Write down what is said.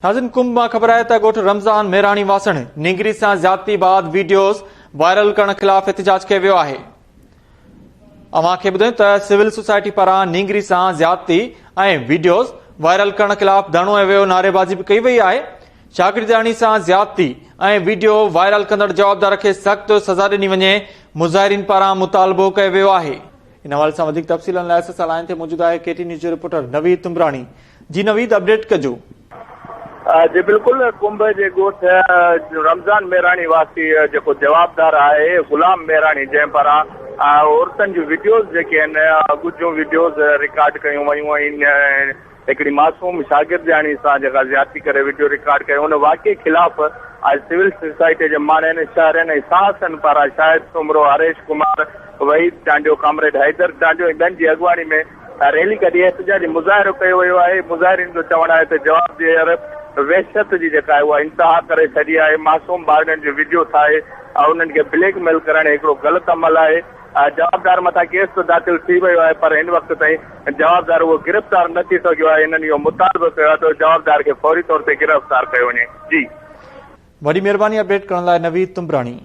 नाज़रीन, कुंभ में ख़बर है त ॻोठ रमज़ान मेराणी वासण नींगरी से ज्यादती बाद वीडियोस वायरल करण खिलाफ एहतजाज किया वियो आहे। अवां खे ॿुधायूं त सिविल सोसाइटी पारां नींगरी से ज्यादती ऐं वीडियोस वायरल करण खिलाफ धरणो ऐं वियो नारेबाज़ी भी कई वई आहे। शागिर्दाणी से ज्यादती ऐं वीडियो वायरल कंदड़ जवाबदार खे सख़्त सज़ा ॾिनी वञे मुज़ाहिरीन पारां मुतालबो कयो वियो आहे। इन हवाले सां वधीक तफ़सीलनि लाइ असां लाइन ते मौजूद आहे केटी न्यूज़ जो रिपोर्टर नवीद तुमरानी। जी नवीद, अपडेट कजो। जी बिल्कुल, कुंभ जे ॻोठ रमज़ान मेराणी वासी जेको जवाबदार आहे गुलाम मेराणी जंहिं पारां औरतुनि जूं वीडियोस जेके आहिनि अॻु जूं वीडियोस रिकॉर्ड कयूं वयूं आहिनि। हिकिड़ी मासूम शागिर्दाणी सां जेका ज्यादती करे वीडियो रिकॉर्ड कयो उन वाक़े खिलाफ़ आज सिविल सोसाइटी जे माण्हुनि शहरनि ऐं साहसनि पारां शाहिद सुमरो, हरेश कुमार, वहीद टांडियो, कामरेड हैदर टांडियो ॿियनि जी अॻुवाणी में रैली कढी एहतजाजी मुज़ाहिरो कयो वियो आहे। मुज़ाहिरीन जो चवणु आहे त जवाब ॾियर वहशत जी जेका आहे उहा इंतिहा करे छॾी आहे। मासूम ॿारनि जो वीडियो ठाहे उन्हनि खे ब्लैकमेल करणु हिकिड़ो ग़लति अमल आहे। जवाबदार मथां केस तो दाख़िल थी वियो आहे, पर हिन वक़्त ताईं जवाबदार उहो गिरफ़्तार न थी सघियो आहे। हिननि इहो मुतालबो कयो आहे त जवाबदार खे फौरी तौर ते गिरफ़्तार कयो वञे। जी, वॾी महिरबानी अपडेट करण लाइ नवीद तुमरानी।